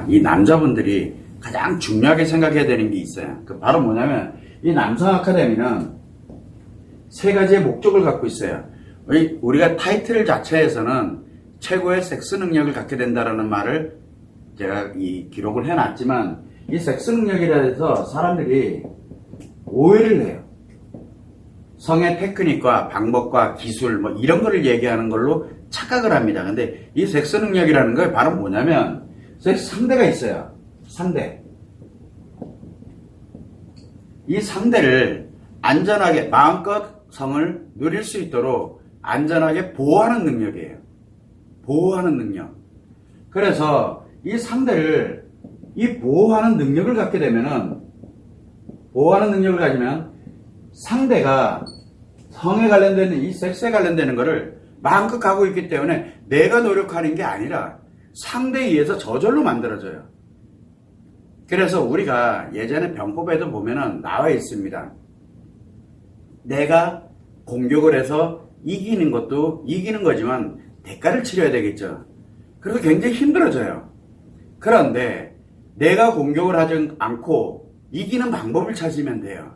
이 남자분들이 가장 중요하게 생각해야 되는 게 있어요. 그 바로 뭐냐면 이 남성 아카데미는 세 가지의 목적을 갖고 있어요. 우리가 타이틀 자체에서는 최고의 섹스 능력을 갖게 된다라는 말을 제가 이 기록을 해놨지만 이 섹스 능력이라 해서 사람들이 오해를 해요. 성의 테크닉과 방법과 기술 뭐 이런 거를 얘기하는 걸로 착각을 합니다. 근데 이 섹스 능력이라는 게 바로 뭐냐면 상대가 있어요. 상대. 이 상대를 안전하게 마음껏 성을 누릴 수 있도록 안전하게 보호하는 능력이에요. 보호하는 능력. 그래서 이 상대를 이 보호하는 능력을 갖게 되면은 보호하는 능력을 가지면 상대가 성에 관련되는 이 섹스에 관련되는 거를 마음껏 가고 있기 때문에 내가 노력하는 게 아니라 상대에 의해서 저절로 만들어져요. 그래서 우리가 예전에 병법에도 보면은 나와 있습니다. 내가 공격을 해서 이기는 것도 이기는 거지만 대가를 치러야 되겠죠. 그래서 굉장히 힘들어져요. 그런데 내가 공격을 하지 않고 이기는 방법을 찾으면 돼요.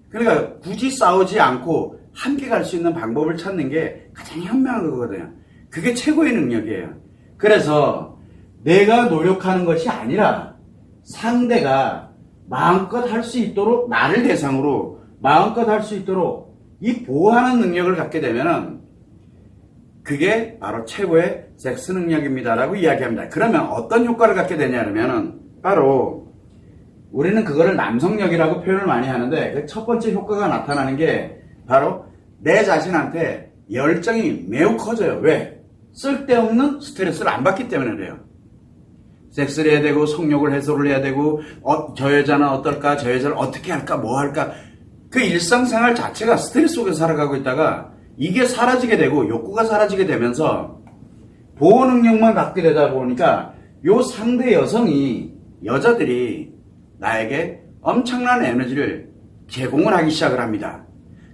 그러니까 굳이 싸우지 않고 함께 갈 수 있는 방법을 찾는 게 가장 현명한 거거든요. 그게 최고의 능력이에요. 그래서 내가 노력하는 것이 아니라 상대가 마음껏 할 수 있도록 나를 대상으로 마음껏 할 수 있도록 이 보호하는 능력을 갖게 되면은 그게 바로 최고의 섹스 능력입니다라고 이야기합니다. 그러면 어떤 효과를 갖게 되냐면은 바로 우리는 그거를 남성력이라고 표현을 많이 하는데 그 첫 번째 효과가 나타나는 게 바로 내 자신한테 열정이 매우 커져요. 왜? 쓸데없는 스트레스를 안 받기 때문에 그래요. 섹스를 해야 되고 성욕을 해소를 해야 되고 저 여자는 어떨까? 저 여자를 어떻게 할까? 뭐 할까? 그 일상생활 자체가 스트레스 속에 살아가고 있다가 이게 사라지게 되고 욕구가 사라지게 되면서 보호 능력만 갖게 되다 보니까 요 상대 여자들이 나에게 엄청난 에너지를 제공을 하기 시작을 합니다.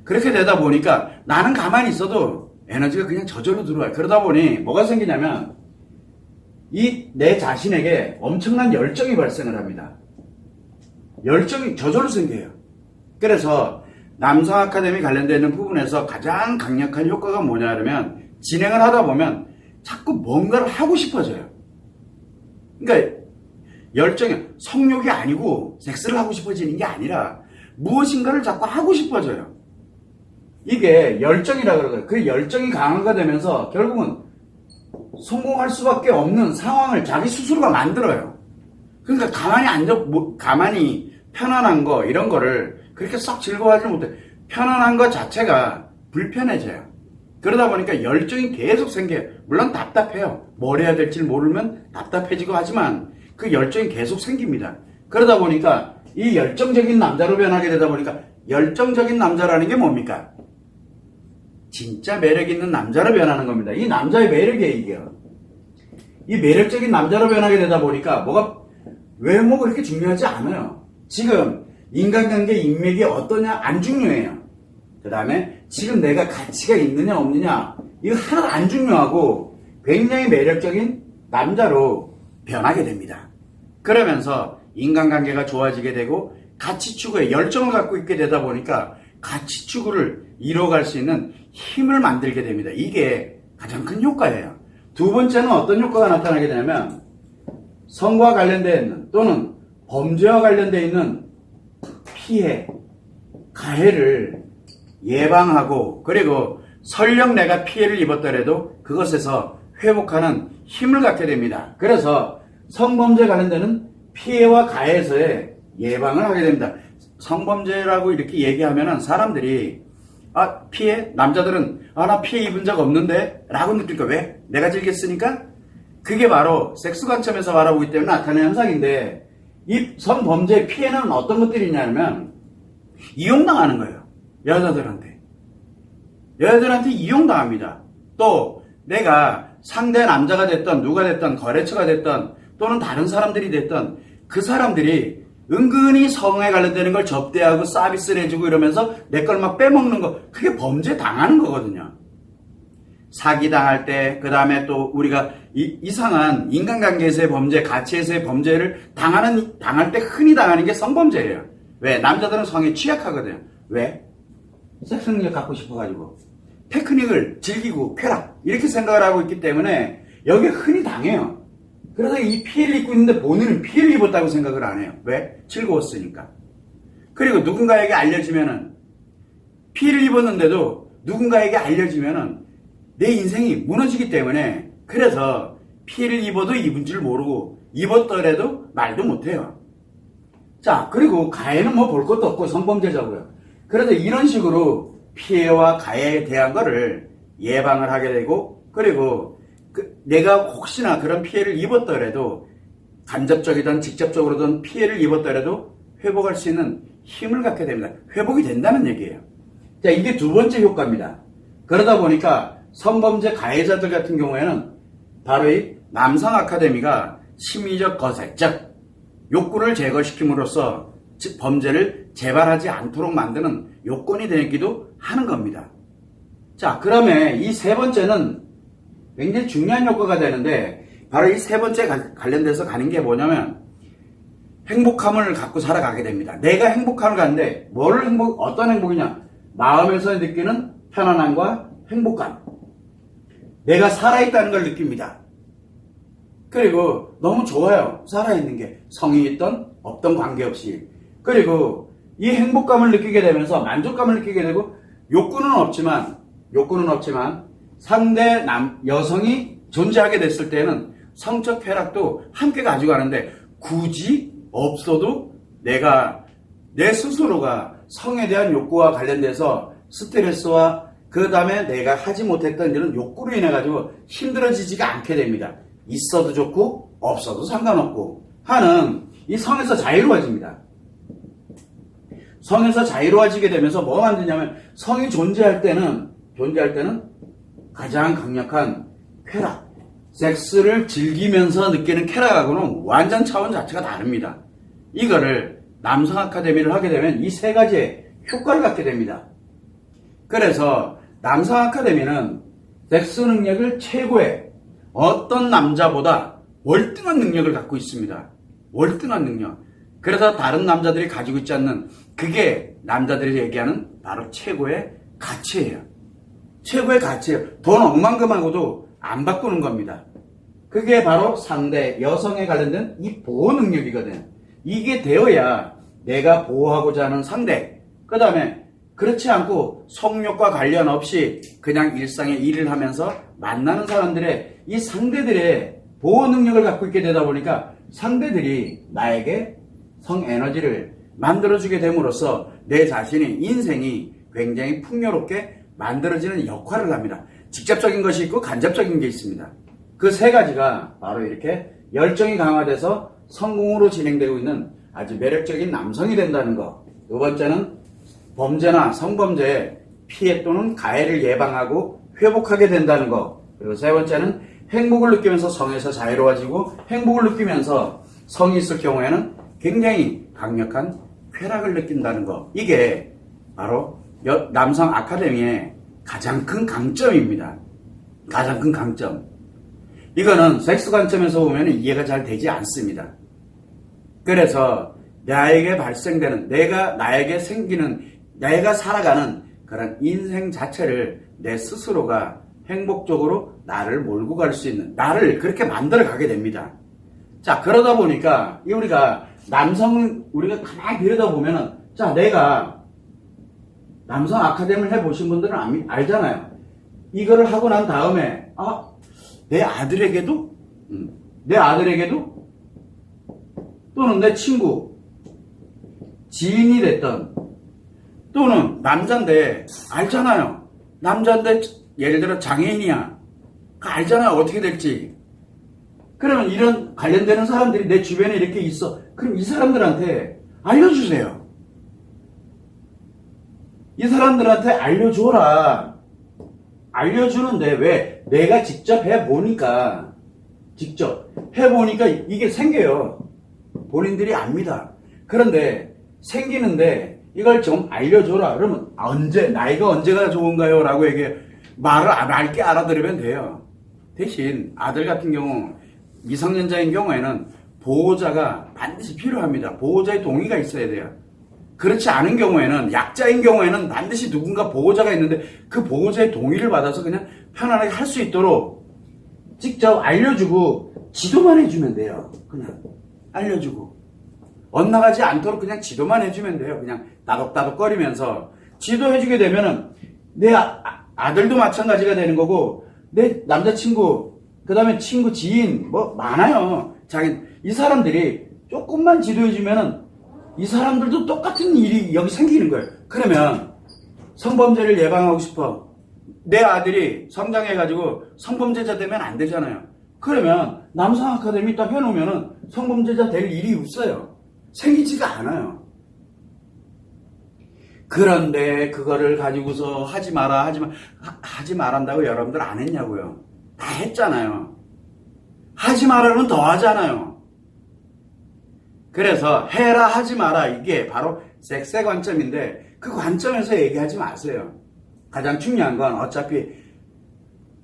그렇게 되다 보니까 나는 가만히 있어도 에너지가 그냥 저절로 들어와요. 그러다 보니 뭐가 생기냐면 내 자신에게 엄청난 열정이 발생을 합니다. 열정이 저절로 생겨요. 그래서 남성 아카데미 관련되는 부분에서 가장 강력한 효과가 뭐냐 그러면 진행을 하다 보면 자꾸 뭔가를 하고 싶어져요. 그러니까 열정이 성욕이 아니고 섹스를 하고 싶어지는 게 아니라 무엇인가를 자꾸 하고 싶어져요. 이게 열정이라 그러거든요. 그 열정이 강화가 되면서 결국은 성공할 수밖에 없는 상황을 자기 스스로가 만들어요. 그러니까 가만히 편안한 거 이런 거를 그렇게 썩 즐거워하지 못해. 편안한 것 자체가 불편해져요. 그러다 보니까 열정이 계속 생겨요. 물론 답답해요. 뭘 해야 될지 모르면 답답해지고 하지만 그 열정이 계속 생깁니다. 그러다 보니까 이 열정적인 남자로 변하게 되다 보니까 열정적인 남자라는 게 뭡니까? 진짜 매력 있는 남자로 변하는 겁니다. 이 남자의 매력이에요, 이게요. 이 매력적인 남자로 변하게 되다 보니까 외모가 그렇게 중요하지 않아요. 지금 인간관계 인맥이 어떠냐 안 중요해요. 그 다음에 지금 내가 가치가 있느냐 없느냐 이거 하나도 안 중요하고 굉장히 매력적인 남자로 변하게 됩니다. 그러면서 인간관계가 좋아지게 되고 가치 추구에 열정을 갖고 있게 되다 보니까 가치 추구를 이뤄갈 수 있는 힘을 만들게 됩니다. 이게 가장 큰 효과예요. 두 번째는 어떤 효과가 나타나게 되냐면 성과 관련되어 있는 또는 범죄와 관련되어 있는 피해, 가해를 예방하고 그리고 설령 내가 피해를 입었더라도 그것에서 회복하는 힘을 갖게 됩니다. 그래서 성범죄 관련되는 피해와 가해에서의 예방을 하게 됩니다. 성범죄라고 이렇게 얘기하면은 사람들이 남자들은 나 피해 입은 적 없는데 라고 느낄까? 왜? 내가 즐겼으니까? 그게 바로 섹스 관점에서 바라보기 때문에 나타나는 현상인데 이 성범죄의 피해는 어떤 것들이냐면 이용당하는 거예요. 여자들한테 이용당합니다. 또 내가 상대 남자가 됐던 누가 됐던 거래처가 됐던 또는 다른 사람들이 됐던 그 사람들이 은근히 성에 관련되는 걸 접대하고 서비스를 해주고 이러면서 내 걸 막 빼먹는 거 그게 범죄 당하는 거거든요. 사기당할 때, 그 다음에 또 우리가 이상한 인간관계에서의 범죄, 가치에서의 범죄를 당할 때 흔히 당하는 게 성범죄예요. 왜? 남자들은 성에 취약하거든요. 왜? 섹스 능력 갖고 싶어가지고. 테크닉을 즐기고 쾌락. 이렇게 생각을 하고 있기 때문에 여기에 흔히 당해요. 그래서 이 피해를 입고 있는데 본인은 피해를 입었다고 생각을 안 해요. 왜? 즐거웠으니까. 그리고 누군가에게 알려지면은, 피해를 입었는데도 누군가에게 알려지면은 내 인생이 무너지기 때문에, 그래서 피해를 입어도 입은 줄 모르고 입었더라도 말도 못해요. 자, 그리고 가해는 뭐 볼 것도 없고 성범죄자고요. 그래서 이런 식으로 피해와 가해에 대한 거를 예방을 하게 되고, 그리고 내가 혹시나 그런 피해를 입었더라도, 간접적이든 직접적으로든 피해를 입었더라도 회복할 수 있는 힘을 갖게 됩니다. 회복이 된다는 얘기예요. 자, 이게 두 번째 효과입니다. 그러다 보니까 성범죄 가해자들 같은 경우에는 바로 이 남성 아카데미가 심리적 거세, 즉 욕구를 제거시킴으로써 범죄를 재발하지 않도록 만드는 요건이 되기도 하는 겁니다. 자, 그러면 이 세 번째는 굉장히 중요한 효과가 되는데, 바로 이 세 번째 관련돼서 가는 게 뭐냐면, 행복함을 갖고 살아가게 됩니다. 내가 행복함을 갖는데, 어떤 행복이냐? 마음에서 느끼는 편안함과 행복감. 내가 살아있다는 걸 느낍니다. 그리고 너무 좋아요. 살아있는 게. 성이 있던 없던 관계없이. 그리고 이 행복감을 느끼게 되면서 만족감을 느끼게 되고, 욕구는 없지만 상대 여성이 존재하게 됐을 때는 성적 쾌락도 함께 가지고 가는데, 굳이 없어도 내 스스로가 성에 대한 욕구와 관련돼서 스트레스와 그 다음에 내가 하지 못했던 이런 욕구로 인해 가지고 힘들어지지가 않게 됩니다. 있어도 좋고 없어도 상관없고 하는 이 성에서 자유로워집니다. 성에서 자유로워지게 되면서 뭐가 만드냐면, 성이 존재할 때는 가장 강력한 쾌락, 섹스를 즐기면서 느끼는 쾌락하고는 완전 차원 자체가 다릅니다. 이거를 남성 아카데미를 하게 되면 이 세 가지의 효과를 갖게 됩니다. 그래서 남성 아카데미는 섹스 능력을 최고의 어떤 남자보다 월등한 능력을 갖고 있습니다. 월등한 능력. 그래서 다른 남자들이 가지고 있지 않는, 그게 남자들이 얘기하는 바로 최고의 가치예요. 최고의 가치예요. 돈 억만금하고도 안 바꾸는 겁니다. 그게 바로 상대 여성에 관련된 이 보호 능력이거든요. 이게 되어야 내가 보호하고자 하는 상대, 그 다음에 그렇지 않고 성욕과 관련 없이 그냥 일상의 일을 하면서 만나는 사람들의 이 상대들의 보호 능력을 갖고 있게 되다 보니까 상대들이 나에게 성 에너지를 만들어주게 됨으로써 내 자신의 인생이 굉장히 풍요롭게 만들어지는 역할을 합니다. 직접적인 것이 있고 간접적인 게 있습니다. 그 세 가지가 바로 이렇게 열정이 강화돼서 성공으로 진행되고 있는 아주 매력적인 남성이 된다는 것. 두 번째는 범죄나 성범죄의 피해 또는 가해를 예방하고 회복하게 된다는 것. 그리고 세 번째는 행복을 느끼면서 성에서 자유로워지고, 행복을 느끼면서 성이 있을 경우에는 굉장히 강력한 쾌락을 느낀다는 것. 이게 바로 남성 아카데미의 가장 큰 강점입니다. 가장 큰 강점. 이거는 섹스 관점에서 보면 이해가 잘 되지 않습니다. 그래서 나에게 발생되는, 나에게 생기는, 내가 살아가는 그런 인생 자체를 내 스스로가 행복적으로 나를 몰고 갈 수 있는, 나를 그렇게 만들어 가게 됩니다. 자, 그러다 보니까 우리가 가만히 들여다 보면은, 자, 내가 남성 아카데미를 해보신 분들은 알잖아요. 이거를 하고 난 다음에, 내 아들에게도 또는 내 친구, 지인이 됐던, 또는 남자인데 알잖아요. 남자인데 예를 들어 장애인이야. 알잖아요. 어떻게 될지. 그러면 이런 관련되는 사람들이 내 주변에 이렇게 있어. 그럼 이 사람들한테 알려주세요. 이 사람들한테 알려줘라. 알려주는데 왜? 내가 직접 해보니까 이게 생겨요. 본인들이 압니다. 그런데 생기는데 이걸 좀 알려줘라. 그러면 나이가 언제가 좋은가요? 라고 얘기해. 맑게 알아들으면 돼요. 대신 아들 같은 경우 미성년자인 경우에는 보호자가 반드시 필요합니다. 보호자의 동의가 있어야 돼요. 그렇지 않은 경우에는 약자인 경우에는 반드시 누군가 보호자가 있는데 그 보호자의 동의를 받아서 그냥 편안하게 할 수 있도록 직접 알려주고 지도만 해주면 돼요. 그냥 알려주고 엇나가지 않도록 그냥 지도만 해주면 돼요. 그냥 따독따독거리면서 지도해주게 되면은 내 아들도 마찬가지가 되는 거고 내 남자친구 그 다음에 친구 지인 뭐 많아요. 이 사람들이 조금만 지도해주면은 이 사람들도 똑같은 일이 여기 생기는 거예요. 그러면 성범죄를 예방하고 싶어. 내 아들이 성장해가지고 성범죄자 되면 안 되잖아요. 그러면 남성 아카데미 딱 해놓으면은 성범죄자 될 일이 없어요. 생기지가 않아요. 그런데 그거를 가지고서 하지 말한다고 여러분들 안 했냐고요. 다 했잖아요. 하지 말아는 더 하잖아요. 그래서 해라 하지 마라 이게 바로 섹스의 관점인데 그 관점에서 얘기하지 마세요. 가장 중요한 건 어차피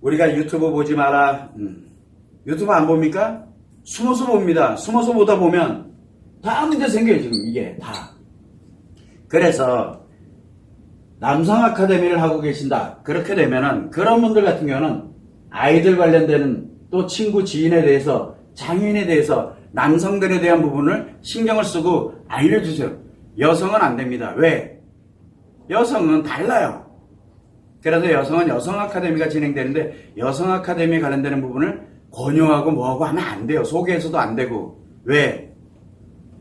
우리가 유튜브 보지 마라. 유튜브 안 봅니까? 숨어서 봅니다. 숨어서 보다 보면 다 문제 생겨요 지금 이게 다. 그래서 남성 아카데미를 하고 계신다. 그렇게 되면은 그런 분들 같은 경우는 아이들 관련되는 또 친구 지인에 대해서 장애인에 대해서 남성들에 대한 부분을 신경을 쓰고 알려주세요. 여성은 안 됩니다. 왜? 여성은 달라요. 그래서 여성은 여성 아카데미가 진행되는데 여성 아카데미에 관련되는 부분을 권유하고 뭐하고 하면 안 돼요. 소개해서도 안 되고. 왜?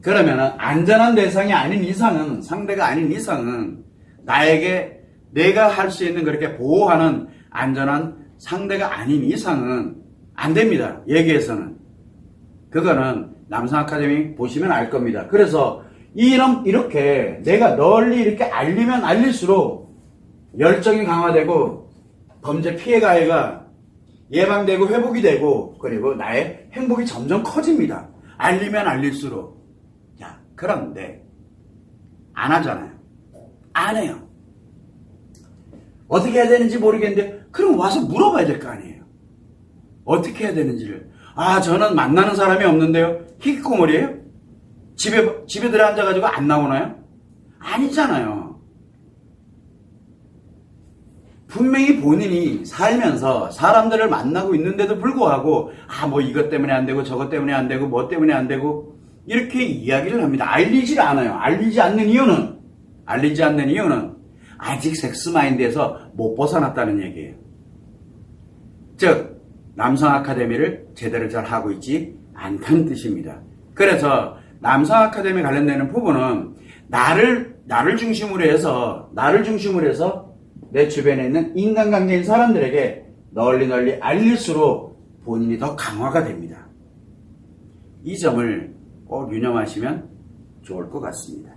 그러면은 안전한 대상이 아닌 이상은 상대가 아닌 이상은 나에게 내가 할 수 있는 그렇게 보호하는 안전한 상대가 아닌 이상은 안 됩니다. 얘기해서는. 그거는 남성 아카데미 보시면 알 겁니다. 그래서 이렇게 내가 널리 이렇게 알리면 알릴수록 열정이 강화되고 범죄 피해 가해가 예방되고 회복이 되고 그리고 나의 행복이 점점 커집니다. 알리면 알릴수록. 자, 그런데 안 하잖아요. 안 해요. 어떻게 해야 되는지 모르겠는데 그럼 와서 물어봐야 될 거 아니에요. 어떻게 해야 되는지를. 저는 만나는 사람이 없는데요. 히키코모리예요? 집에 들어앉아가지고 안 나오나요? 아니잖아요. 분명히 본인이 살면서 사람들을 만나고 있는데도 불구하고 뭐 이것 때문에 안 되고 저것 때문에 안 되고 뭐 때문에 안 되고 이렇게 이야기를 합니다. 알리질 않아요. 알리지 않는 이유는 아직 섹스 마인드에서 못 벗어났다는 얘기예요. 즉 남성 아카데미를 제대로 잘 하고 있지 않다는 뜻입니다. 그래서 남성 아카데미 관련되는 부분은 나를 중심으로 해서 내 주변에 있는 인간관계인 사람들에게 널리 알릴수록 본인이 더 강화가 됩니다. 이 점을 꼭 유념하시면 좋을 것 같습니다.